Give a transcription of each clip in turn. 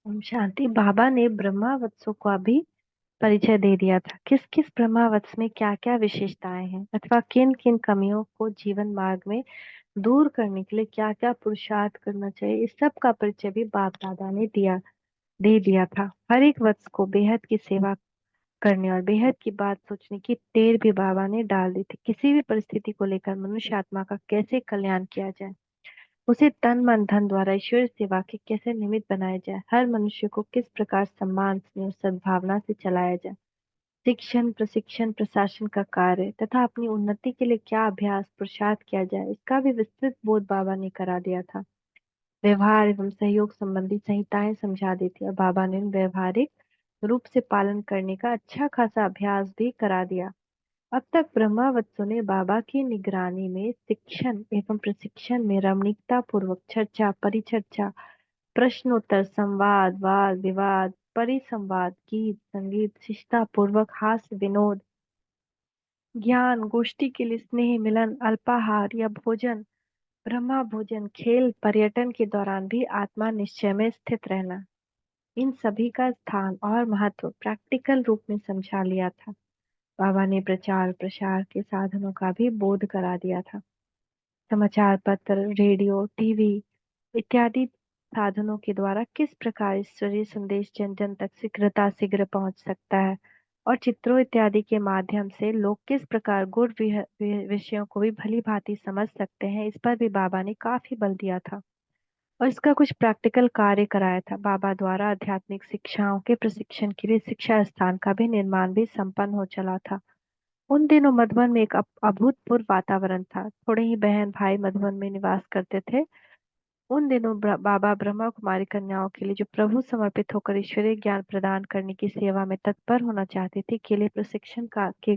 ओम शांति। बाबा ने ब्रह्मावत्सों का भी परिचय दे दिया था। किस किस ब्रह्मावत्स में क्या क्या विशेषताएं हैं अथवा किन किन कमियों को जीवन मार्ग में दूर करने के लिए क्या क्या पुरुषार्थ करना चाहिए, इस सब का परिचय भी बाप दादा ने दे दिया था। हर एक वत्स को बेहद की सेवा करने और बेहद की बात सोचने की टेर भी बाबा ने डाल दी थी। किसी भी परिस्थिति को लेकर मनुष्य आत्मा का कैसे कल्याण किया जाए, उसे तन मन धन द्वारा ईश्वर सेवा के कैसे निमित्त बनाया जाए, हर मनुष्य को किस प्रकार सम्मान स्नेह और सद्भावना से चलाया जाए, शिक्षण प्रशिक्षण प्रशासन का कार्य तथा अपनी उन्नति के लिए क्या अभ्यास पुरुषार्थ किया जाए, इसका भी विस्तृत बोध बाबा ने करा दिया था। व्यवहार एवं सहयोग संबंधी संहिताएं समझा दी थी और बाबा ने व्यवहारिक रूप से पालन करने का अच्छा खासा अभ्यास भी करा दिया। अब तक ब्रह्मावत्सों ने बाबा की निगरानी में शिक्षण एवं प्रशिक्षण में रमणीकता पूर्वक चर्चा परिचर्चा प्रश्नोत्तर संवाद वाद विवाद परिसंवाद गीत संगीत शिष्टा पूर्वक हास्य विनोद ज्ञान गोष्ठी के लिए स्नेह मिलन अल्पाहार या भोजन ब्रह्मा भोजन खेल पर्यटन के दौरान भी आत्मा निश्चय में स्थित रहना, इन सभी का स्थान और महत्व प्रैक्टिकल रूप में समझा लिया था। बाबा ने प्रचार प्रसार के साधनों का भी बोध करा दिया था। समाचार पत्र रेडियो टीवी इत्यादि साधनों के द्वारा किस प्रकार ईश्वरीय संदेश जन जन तक शीघ्र पहुंच सकता है और चित्रों इत्यादि के माध्यम से लोग किस प्रकार गुण विषयों को भी भली भांति समझ सकते हैं, इस पर भी बाबा ने काफी बल दिया था और इसका कुछ प्रैक्टिकल कार्य कराया था। बाबा द्वारा आध्यात्मिक शिक्षाओं के प्रशिक्षण के लिए शिक्षा स्थान का भी निर्माण भी संपन्न हो चला था। उन दिनों मधुबन में एक अभूतपूर्व वातावरण था। थोड़े ही बहन भाई मधुबन में निवास करते थे। उन दिनों बाबा ब्रह्मा कुमारी कन्याओं के लिए जो प्रभु समर्पित होकर ईश्वरीय ज्ञान प्रदान करने की सेवा में तत्पर होना चाहते थे, के लिए प्रशिक्षण का के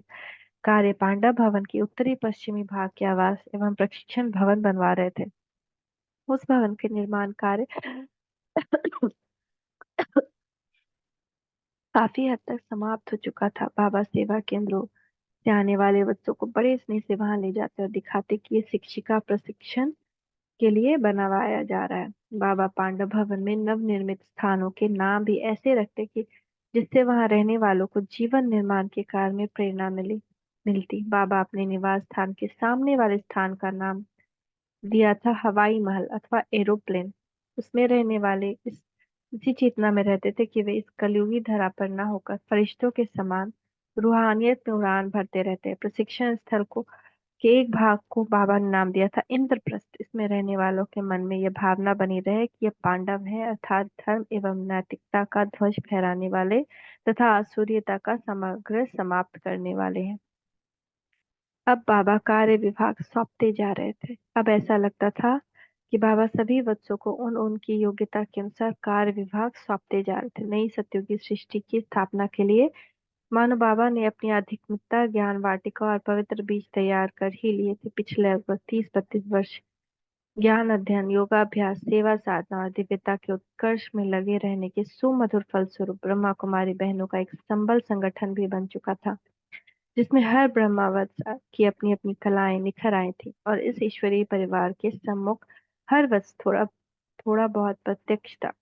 कार्य पांडव भवन के उत्तरी पश्चिमी भाग के आवास एवं प्रशिक्षण भवन बनवा रहे थे। उस भवन के निर्माण कार्य काफी हद तक समाप्त हो चुका था। बाबा सेवा केंद्रों से आने वाले बच्चों को बड़े स्नेह से वहां ले जाते और दिखाते कि ये शिक्षिका प्रशिक्षण के लिए बनवाया जा रहा है। बाबा पांडव भवन में नवनिर्मित स्थानों के नाम भी ऐसे रखते कि जिससे वहां रहने वालों को जीवन निर्माण के कार्य में प्रेरणा मिलती। बाबा अपने निवास स्थान के सामने वाले स्थान का नाम दिया था हवाई महल अथवा एरोप्लेन। उसमें रहने वाले इसी चेतना में रहते थे कि वे इस कलयुगी धरा पर न होकर फरिश्तों के समान रूहानियत में उड़ान भरते रहते। प्रशिक्षण स्थल को के एक भाग को बाबा ने नाम दिया था इंद्रप्रस्थ। इसमें रहने वालों के मन में यह भावना बनी रहे कि ये पांडव है, अर्थात धर्म एवं नैतिकता का ध्वज फहराने वाले तथा आसुरियता का समग्र समाप्त करने वाले हैं। अब बाबा कार्य विभाग सौंपते जा रहे थे। अब ऐसा लगता था कि बाबा सभी वत्सों को उन उनकी योग्यता के अनुसार कार्य विभाग सौंपते जा रहे थे। नई सत्युगी सृष्टि की स्थापना के लिए मानो बाबा ने अपनी आध्यात्मिकता ज्ञान वाटिका और पवित्र बीज तैयार कर ही लिए थे। पिछले लगभग 30-32 वर्ष ज्ञान अध्ययन योगाभ्यास सेवा साधना और दिव्यता के उत्कर्ष में लगे रहने के सुमधुर फलस्वरूप ब्रह्मा कुमारी बहनों का एक संबल संगठन भी बन चुका था, जिसमें हर ब्रह्मावत्स की अपनी अपनी कलाएं निखर आई थी और इस ईश्वरीय परिवार के सम्मुख हर वत्स थोड़ा थोड़ा बहुत प्रत्यक्ष था।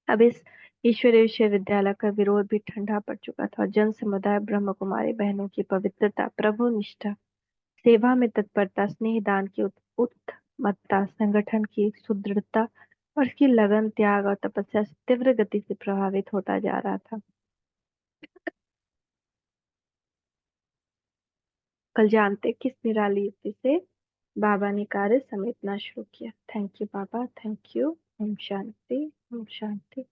अब इस ईश्वरीय विश्वविद्यालय का विरोध भी ठंडा पड़ चुका था और जन समुदाय ब्रह्म कुमारी बहनों की पवित्रता प्रभु निष्ठा सेवा में तत्परता स्नेह दान की उत्तमत्ता संगठन की सुदृढ़ता और इसकी लगन त्याग और तपस्या से तीव्र गति से प्रभावित होता जा रहा था। कल जानते किस निराली युक्ति से बाबा ने कार्य समेटना शुरू किया। थैंक यू बाबा, थैंक यू। ओम शांति ओम शांति।